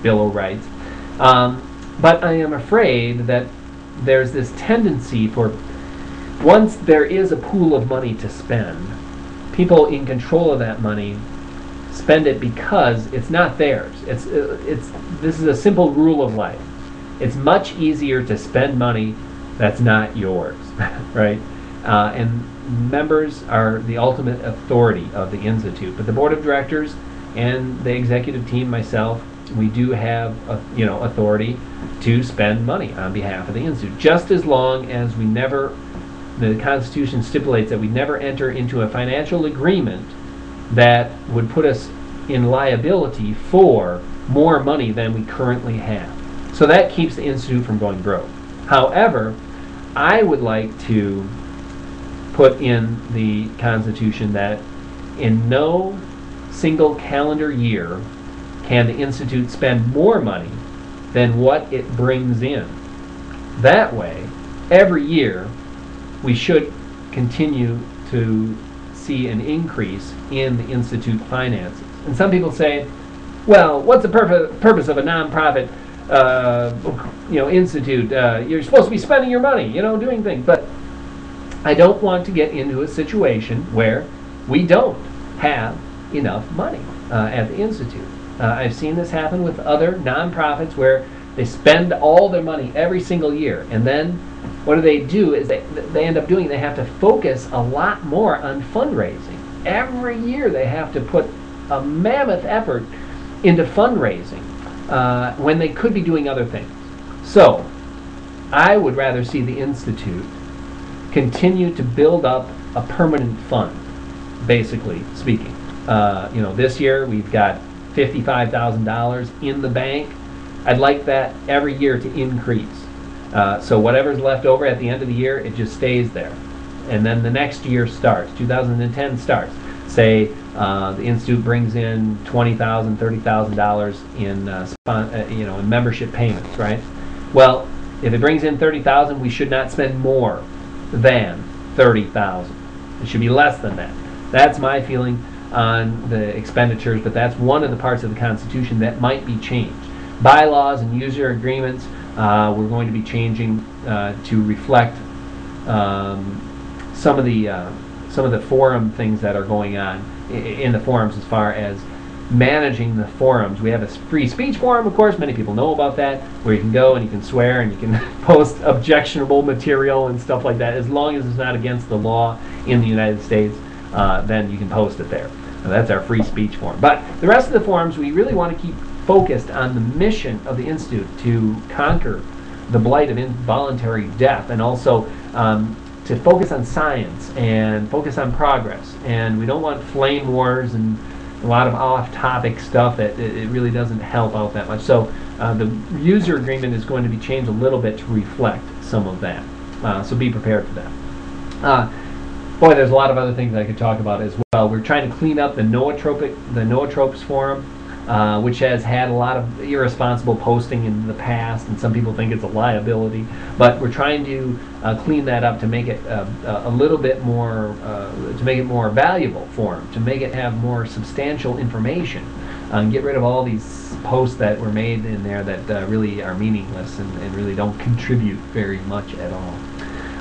Bill of Rights. But I am afraid that there's this tendency for, once there is a pool of money to spend, people in control of that money spend it because it's not theirs. This is a simple rule of life. It's much easier to spend money that's not yours, right? And members are the ultimate authority of the Institute. But the board of directors and the executive team, myself, we do have authority to spend money on behalf of the Institute, just as long as the Constitution stipulates that we never enter into a financial agreement that would put us in liability for more money than we currently have. So that keeps the Institute from going broke. However, I would like to put in the Constitution that in no single calendar year can the Institute spend more money than what it brings in. That way, every year, we should continue to see an increase in the Institute finances. And some people say, well, what's the purpose of a nonprofit institute? You're supposed to be spending your money, doing things. But I don't want to get into a situation where we don't have enough money at the Institute. I've seen this happen with other nonprofits where they spend all their money every single year, and then what do is they end up doing, they have to focus a lot more on fundraising. Every year they have to put a mammoth effort into fundraising when they could be doing other things. So I would rather see the Institute continue to build up a permanent fund, basically speaking. This year we've got $55,000 in the bank. I'd like that every year to increase. So whatever's left over at the end of the year, it just stays there. And then the next year starts, 2010 starts. Say the Institute brings in $20,000, $30,000 in membership payments, right? Well, if it brings in $30,000, we should not spend more than $30,000. It should be less than that. That's my feeling on the expenditures, but that's one of the parts of the Constitution that might be changed. Bylaws and user agreements, we're going to be changing to reflect some of the forum things that are going on in the forums as far as managing the forums. We have a free speech forum, of course. Many people know about that, where you can go and you can swear and you can post objectionable material and stuff like that. As long as it's not against the law in the United States, then you can post it there. Now, that's our free speech forum. But the rest of the forums, we really want to keep focused on the mission of the Institute to conquer the blight of involuntary death, and also to focus on science and focus on progress. And we don't want flame wars and a lot of off-topic stuff that it really doesn't help out that much. So the user agreement is going to be changed a little bit to reflect some of that. So be prepared for that. Boy, there's a lot of other things I could talk about as well. We're trying to clean up the Nootropes forum, which has had a lot of irresponsible posting in the past, and some people think it's a liability. But we're trying to clean that up to make it a little bit more, to make it more valuable forum, to make it have more substantial information, and get rid of all these posts that were made in there that really are meaningless and really don't contribute very much at all.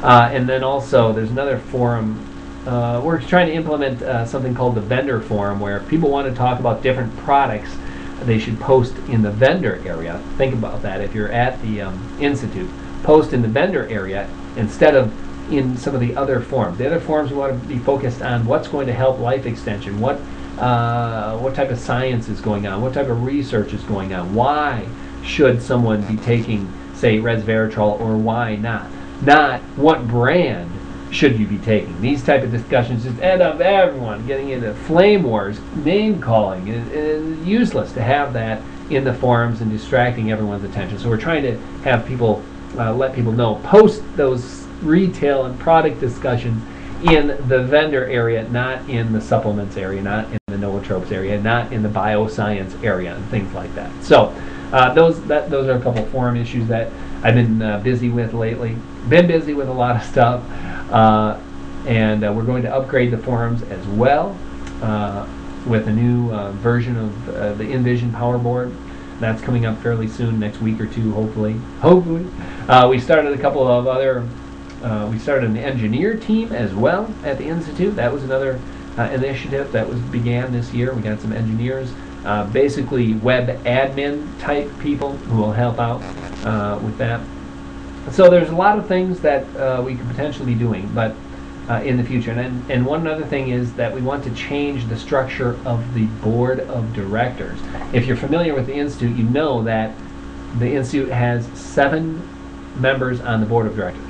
And then also, there's another forum. We're trying to implement something called the vendor forum, where if people want to talk about different products, they should post in the vendor area. Think about that. If you're at the Institute, post in the vendor area instead of in some of the other forums. The other forums, we want to be focused on what's going to help life extension, what type of science is going on, what type of research is going on, why should someone be taking, say, resveratrol, or why not? Not what brand should you be taking. These type of discussions just end up everyone getting into flame wars, name calling. It's useless to have that in the forums and distracting everyone's attention. So we're trying to have people, let people know, post those retail and product discussions in the vendor area, not in the supplements area, not in the Nootropes area, not in the bioscience area, and things like that. So those are a couple forum issues that I've been busy with lately. Been busy with a lot of stuff, and we're going to upgrade the forums as well with a new version of the Envision Power Board. That's coming up fairly soon, next week or two, hopefully. We started a couple of other, we started an engineer team as well at the Institute. That was another initiative that began this year. We got some engineers, basically web admin type people who will help out with that. So there's a lot of things that we could potentially be doing, but in the future. And one other thing is that we want to change the structure of the board of directors. If you're familiar with the Institute, you know that the Institute has 7 members on the board of directors.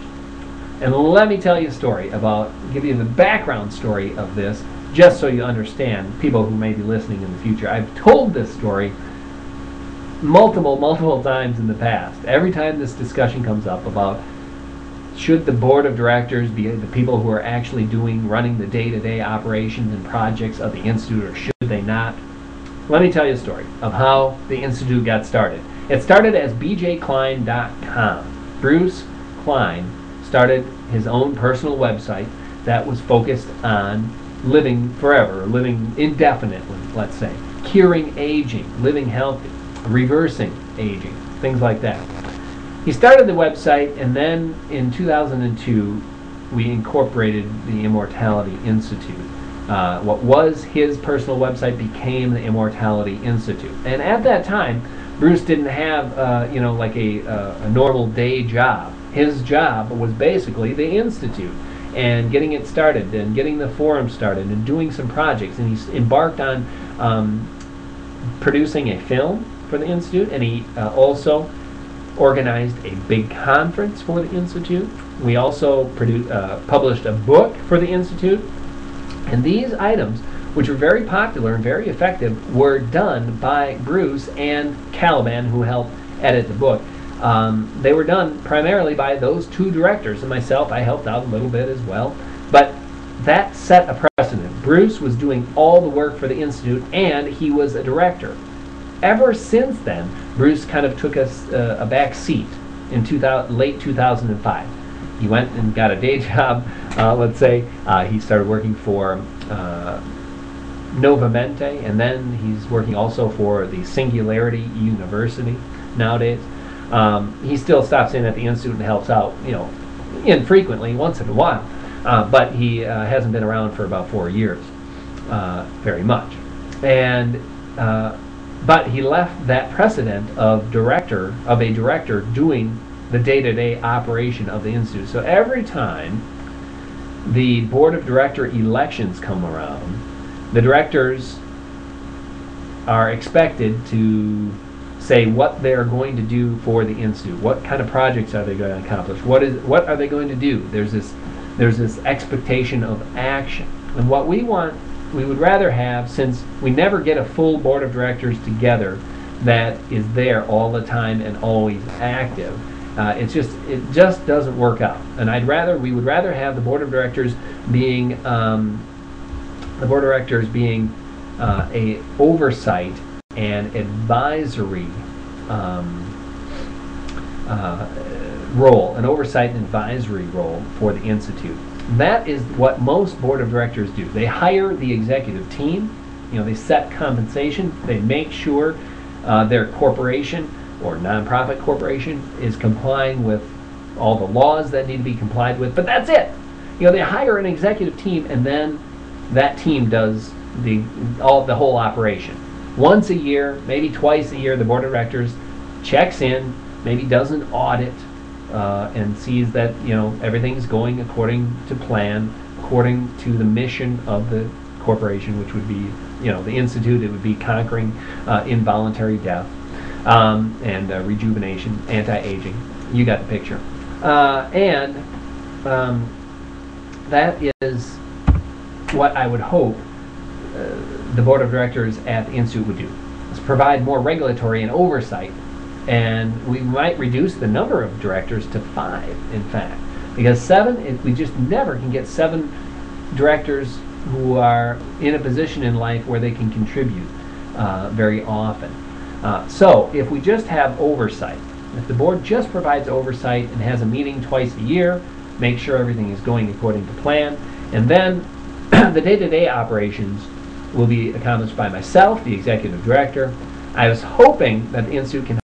And let me tell you a story give you the background story of this, just so you understand, people who may be listening in the future. I've told this story multiple times in the past. Every time this discussion comes up about should the board of directors be the people who are actually running the day-to-day operations and projects of the Institute, or should they not? Let me tell you a story of how the Institute got started. It started as bjklein.com. Bruce Klein started his own personal website that was focused on living forever, living indefinitely, let's say, curing aging, living healthy, reversing aging, things like that. He started the website, and then in 2002, we incorporated the Immortality Institute. What was his personal website became the Immortality Institute. And at that time, Bruce didn't have, like a normal day job. His job was basically the Institute and getting it started and getting the forum started and doing some projects. And he embarked on producing a film for the Institute, and he also organized a big conference for the Institute. We also published a book for the Institute. And these items, which were very popular and very effective, were done by Bruce and Caliban, who helped edit the book. They were done primarily by those 2 directors, and myself. I helped out a little bit as well. But that set a precedent. Bruce was doing all the work for the Institute, and he was a director. Ever since then, Bruce kind of took a back seat in late 2005. He went and got a day job, let's say. He started working for Novamente, and then he's working also for the Singularity University nowadays. He still stops in at the Institute and helps out, infrequently, once in a while. But he hasn't been around for about 4 years, very much. And but he left that precedent of a director doing the day-to-day operation of the Institute. So every time the board of director elections come around, the directors are expected to say what they're going to do for the Institute. What kind of projects are they going to accomplish? What are they going to do? There's this expectation of action. And what we would rather have, since we never get a full board of directors together that is there all the time and always active, it just doesn't work out. And we would rather have the board of directors being a oversight and advisory role, an oversight and advisory role for the Institute. That is what most board of directors do. They hire the executive team, they set compensation, they make sure their corporation or nonprofit corporation is complying with all the laws that need to be complied with, but that's it. They hire an executive team, and then that team does the whole operation. Once a year, maybe twice a year, the board of directors checks in, maybe does an audit, and sees that everything's going according to plan, according to the mission of the corporation, which would be the Institute. It would be conquering involuntary death and rejuvenation, anti-aging. You got the picture. And that is what I would hope the board of directors at the Institute would do, is provide more regulatory and oversight. And we might reduce the number of directors to 5, in fact, because 7, we just never can get 7 directors who are in a position in life where they can contribute very often. So if we just have oversight, if the board just provides oversight and has a meeting twice a year, make sure everything is going according to plan, and then the day-to-day operations will be accomplished by myself, the executive director, I was hoping that the Institute can